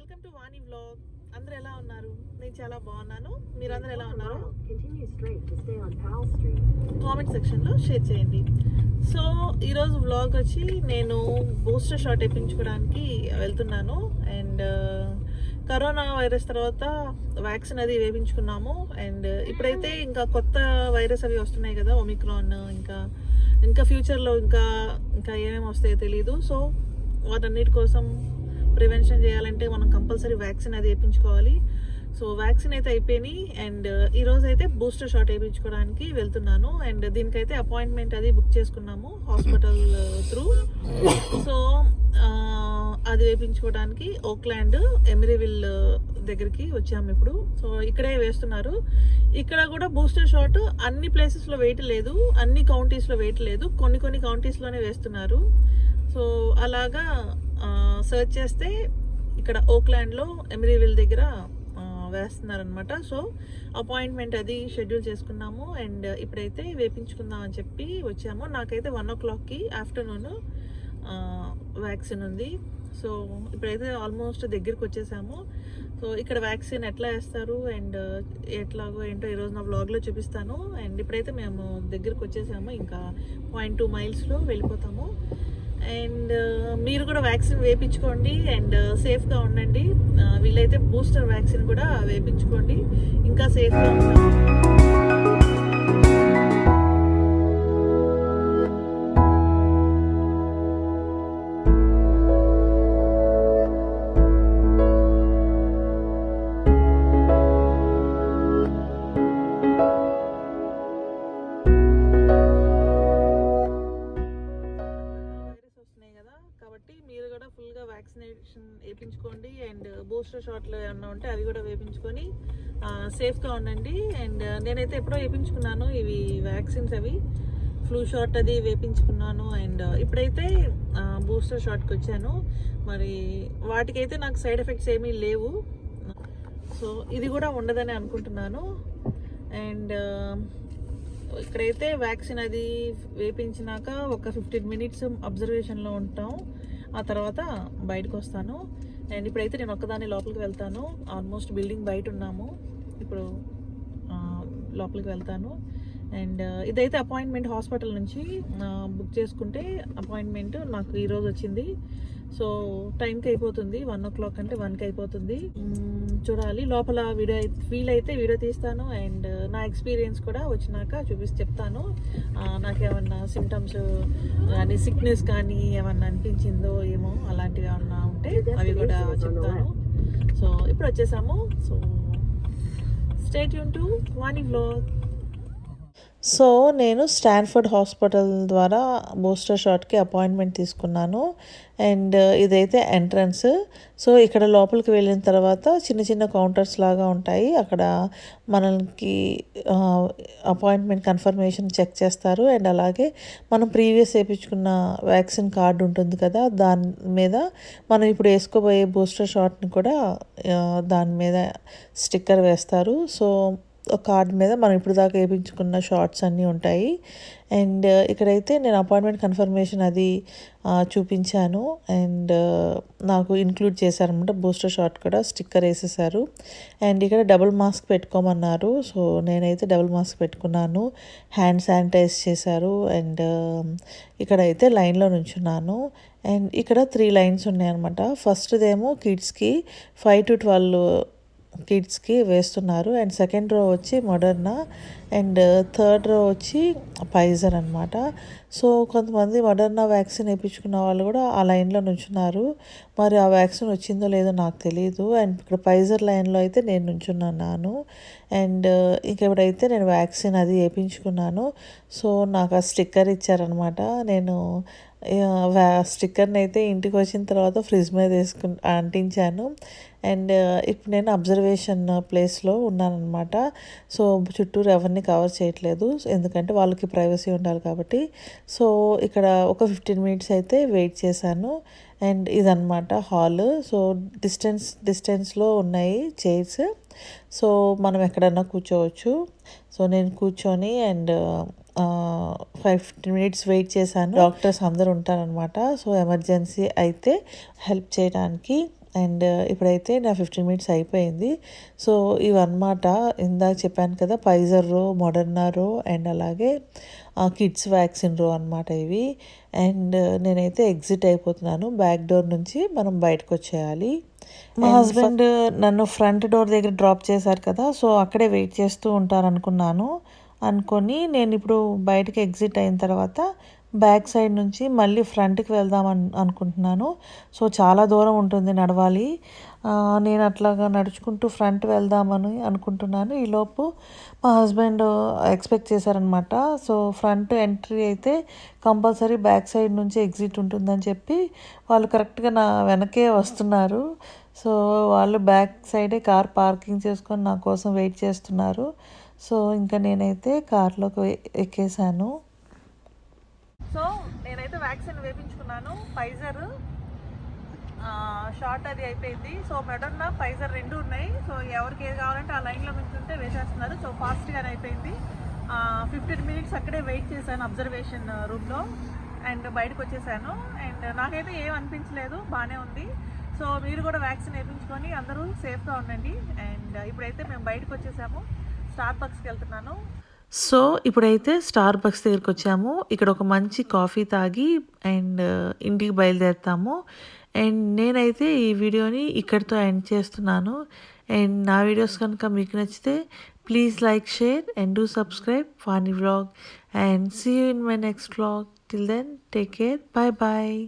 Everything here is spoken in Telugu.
Welcome to Vani vlog. అందరూ ఎలా ఉన్నారు? నేను చాలా బాగున్నాను. మీరందరూ ఎలా ఉన్నారు? కామెంట్ సెక్షన్లో షేర్ చేయండి. సో ఈరోజు వ్లాగ్ వచ్చి నేను బూస్టర్ షాట్ వేయించుకోవడానికి వెళ్తున్నాను. అండ్ కరోనా వైరస్ తర్వాత వ్యాక్సిన్ అది వేయించుకున్నాము. అండ్ ఇప్పుడైతే ఇంకా కొత్త వైరస్ అవి వస్తున్నాయి కదా, ఒమిక్రాన్, ఇంకా ఫ్యూచర్లో ఇంకా ఏమేమి వస్తాయో తెలీదు. సో వాటన్నిటి కోసం ప్రివెన్షన్ చేయాలంటే మనం కంపల్సరీ వ్యాక్సిన్ అది వేయించుకోవాలి. సో వ్యాక్సిన్ అయితే అయిపోయినాయి. అండ్ ఈరోజు అయితే బూస్టర్ షాట్ వేయించుకోవడానికి వెళ్తున్నాను. అండ్ దీనికైతే అపాయింట్మెంట్ అది బుక్ చేసుకున్నాము హాస్పిటల్ త్రూ. సో అది వేయించుకోవడానికి ఓక్లాండ్ ఎమిరీవిల్ దగ్గరికి వచ్చాము ఇప్పుడు. సో ఇక్కడే వేస్తున్నారు. ఇక్కడ కూడా బూస్టర్ షాట్ అన్ని ప్లేసెస్లో వెయిట్ లేదు, అన్ని కౌంటీస్లో వెయిట్ లేదు, కొన్ని కౌంటీస్లోనే వేస్తున్నారు. సో అలాగా సర్చ్ చేస్తే ఇక్కడ ఓక్లాండ్లో ఎమిరీవిల్ దగ్గర వేస్తున్నారనమాట. సో అపాయింట్మెంట్ అది షెడ్యూల్ చేసుకున్నాము. అండ్ ఇప్పుడైతే వేపించుకుందాం అని చెప్పి వచ్చాము. నాకైతే 1 o'clockకి ఆఫ్టర్నూన్ వ్యాక్సిన్ ఉంది. సో ఇప్పుడైతే ఆల్మోస్ట్ దగ్గరికి వచ్చేసాము. సో ఇక్కడ వ్యాక్సిన్ ఎట్లా వేస్తారు అండ్ ఎట్లాగో ఏంటో ఈరోజు నా వ్లాగ్లో చూపిస్తాను. అండ్ ఇప్పుడైతే మేము దగ్గరికి వచ్చేసాము. ఇంకా 0.2 miles వెళ్ళిపోతాము. అండ్ మీరు కూడా వ్యాక్సిన్ వేయించుకోండి అండ్ సేఫ్గా ఉండండి. వీలైతే బూస్టర్ వ్యాక్సిన్ కూడా వేయించుకోండి, ఇంకా సేఫ్గా ఉంటాం. కాబట్టి మీరు కూడా ఫుల్గా వ్యాక్సినేషన్ వేయించుకోండి. అండ్ బూస్టర్ షాట్లు ఏమన్నా ఉంటే అవి కూడా వేయించుకొని సేఫ్గా ఉండండి. అండ్ నేనైతే ఎప్పుడో వేయించుకున్నాను ఇవి వ్యాక్సిన్స్, అవి ఫ్లూ షాట్ అది వేయించుకున్నాను. అండ్ ఇప్పుడైతే బూస్టర్ షాట్కి వచ్చాను. మరి వాటికైతే నాకు సైడ్ ఎఫెక్ట్స్ ఏమీ లేవు. సో ఇది కూడా ఉండదని అనుకుంటున్నాను. అండ్ ఇక్కడైతే వ్యాక్సిన్ అది వేపించినాక ఒక 15 minutes అబ్జర్వేషన్లో ఉంటాం. ఆ తర్వాత బయటకు వస్తాను. అండ్ ఇప్పుడైతే నేను ఒక్కదాన్ని లోపలికి వెళ్తాను. ఆల్మోస్ట్ బిల్డింగ్ బయట ఉన్నాము. ఇప్పుడు లోపలికి వెళ్తాను. అండ్ ఇదైతే అపాయింట్మెంట్ హాస్పిటల్ నుంచి బుక్ చేసుకుంటే అపాయింట్మెంట్ నాకు ఈరోజు వచ్చింది. సో టైంకి అయిపోతుంది, 1 o'clock అంటే 1కి అయిపోతుంది. చూడాలి లోపల వీలైతే వీడియో తీస్తాను. అండ్ నా ఎక్స్పీరియన్స్ కూడా వచ్చినాక చెప్తాను. నాకేమన్నా సిమ్టమ్స్ కానీ సిక్నెస్ కానీ ఏమన్నా అనిపించిందో ఏమో అలాంటివి ఏమన్నా ఉంటే అవి కూడా చెప్తాను. సో ఇప్పుడు వచ్చేసాము. So stay tune to Vani vlog. So నేను స్టాన్ఫర్డ్ హాస్పిటల్ ద్వారా బూస్టర్ షాట్కి అపాయింట్మెంట్ తీసుకున్నాను. అండ్ ఇదైతే ఎంట్రన్స్. సో ఇక్కడ లోపలికి వెళ్ళిన తర్వాత చిన్న కౌంటర్స్ లాగా ఉంటాయి. అక్కడ మనకి అపాయింట్మెంట్ కన్ఫర్మేషన్ చెక్ చేస్తారు. అండ్ అలాగే మనం ప్రీవియస్ వేయించుకున్న వ్యాక్సిన్ కార్డు ఉంటుంది కదా, దాని మీద మనం ఇప్పుడు వేసుకోబోయే బూస్టర్ షాట్ని కూడా దాని మీద స్టిక్కర్ వేస్తారు. సో కార్డ్ మీద మనం ఇప్పుడు దాకా వేయించుకున్న షార్ట్స్ అన్నీ ఉంటాయి. అండ్ ఇక్కడైతే నేను అపాయింట్మెంట్ కన్ఫర్మేషన్ అది చూపించాను. అండ్ నాకు ఇంక్లూడ్ చేశారనమాట బూస్టర్ షాట్ కూడా స్టిక్కర్ వేసేసారు. అండ్ ఇక్కడ డబుల్ మాస్క్ పెట్టుకోమన్నారు. సో నేనైతే డబుల్ మాస్క్ పెట్టుకున్నాను. హ్యాండ్ శానిటైజ్ చేశారు. అండ్ ఇక్కడైతే లైన్లో నుంచున్నాను. అండ్ ఇక్కడ 3 lines ఉన్నాయన్నమాట. ఫస్ట్దేమో కిడ్స్కి 5 to 12 కిడ్స్కి వేస్తున్నారు. అండ్ సెకండ్ రో వచ్చి మోడర్నా. అండ్ థర్డ్ రో వచ్చి ఫైజర్ అనమాట. సో కొంతమంది మోడర్నా వ్యాక్సిన్ వేయించుకున్న వాళ్ళు కూడా ఆ లైన్లో నుంచున్నారు. మరి ఆ వ్యాక్సిన్ వచ్చిందో లేదో నాకు తెలియదు. అండ్ ఇక్కడ ఫైజర్ లైన్లో అయితే నేను నుంచున్నాను. అండ్ ఇంకెప్పుడైతే నేను వ్యాక్సిన్ అది వేయించుకున్నాను. సో నాకు ఆ స్టిక్కర్ ఇచ్చారనమాట. నేను స్టిక్కర్ని అయితే ఇంటికి వచ్చిన తర్వాత ఫ్రిడ్జ్ మీద అంటించాను. అండ్ ఇప్పుడు నేను అబ్జర్వేషన్ ప్లేస్లో ఉన్నానన్నమాట. సో చుట్టూరు ఎవరిని కవర్ చేయట్లేదు, ఎందుకంటే వాళ్ళకి ప్రైవసీ ఉండాలి కాబట్టి. సో ఇక్కడ ఒక 15 minutes అయితే వెయిట్ చేశాను. అండ్ ఇదన్నమాట హాల్. సో డిస్టెన్స్లో ఉన్నాయి చైర్స్. సో మనం ఎక్కడన్నా కూర్చోవచ్చు. సో నేను కూర్చొని అండ్ 15 minutes వెయిట్ చేశాను. డాక్టర్స్ అందరూ ఉంటారనమాట. సో ఎమర్జెన్సీ అయితే హెల్ప్ చేయడానికి అండ్ ఇప్పుడైతే నా 15 మినిట్స్ అయిపోయింది. సో ఇవన్నమాట ఇందాక చెప్పాను కదా, ఫైజర్ రో, మోడర్నా రో అండ్ అలాగే కిడ్స్ వ్యాక్సిన్ రో అనమాట ఇవి. అండ్ నేనైతే ఎగ్జిట్ అయిపోతున్నాను. బ్యాక్ డోర్ నుంచి మనం బయటకు వచ్చేయాలి. మా హస్బెండ్ నన్ను ఫ్రంట్ డోర్ దగ్గర డ్రాప్ చేశారు కదా, సో అక్కడే వెయిట్ చేస్తూ అనుకొని నేను ఇప్పుడు బయటకి ఎగ్జిట్ అయిన తర్వాత బ్యాక్ సైడ్ నుంచి మళ్ళీ ఫ్రంట్కి వెళ్దాం అనుకుంటున్నాను. సో చాలా దూరం ఉంటుంది నడవాలి. నేను అట్లాగా నడుచుకుంటూ ఫ్రంట్ వెళ్దామని అనుకుంటున్నాను. ఈలోపు మా హస్బెండ్ ఎక్స్పెక్ట్ చేశారనమాట. సో ఫ్రంట్ ఎంట్రీ అయితే కంపల్సరీ బ్యాక్ సైడ్ నుంచి ఎగ్జిట్ ఉంటుందని చెప్పి వాళ్ళు కరెక్ట్గా నా వెనకే వస్తున్నారు. సో వాళ్ళు బ్యాక్ సైడే కార్ పార్కింగ్ చేసుకొని నా కోసం వెయిట్ చేస్తున్నారు. సో ఇంకా నేనైతే కార్లోకి ఎక్కేసాను. సో నేనైతే వ్యాక్సిన్ వేయించుకున్నాను. ఫైజర్ షార్ట్ అది అయిపోయింది. సో మెడర్నా, ఫైజర్ 2 ఉన్నాయి. సో ఎవరికి ఏది కావాలంటే ఆ లైన్లో ఉంటే వేసేస్తున్నారు. సో ఫాస్ట్గానే అయిపోయింది. 15 మినిట్స్ అక్కడే వెయిట్ చేశాను అబ్జర్వేషన్ రూమ్లో అండ్ బయటకు వచ్చేసాను. అండ్ నాకైతే ఏం అనిపించలేదు, బాగానే ఉంది. సో మీరు కూడా వ్యాక్సిన్ వేయించుకొని అందరూ సేఫ్గా ఉండండి. అండ్ ఇప్పుడైతే మేము బయటకు వచ్చేసాము. స్టార్ బక్స్కి వెళ్తున్నాను. సో ఇప్పుడైతే స్టార్ బక్స్ దగ్గరికి వచ్చాము. ఇక్కడ ఒక మంచి కాఫీ తాగి అండ్ ఇంటికి బయలుదేరుతాము. అండ్ నేనైతే ఈ వీడియోని ఇక్కడితో ఎండ్ చేస్తున్నాను. అండ్ నా వీడియోస్ కనుక మీకు నచ్చితే please like, share and do subscribe Phani vlog. And see you in my next vlog. Till then take care. Bye bye.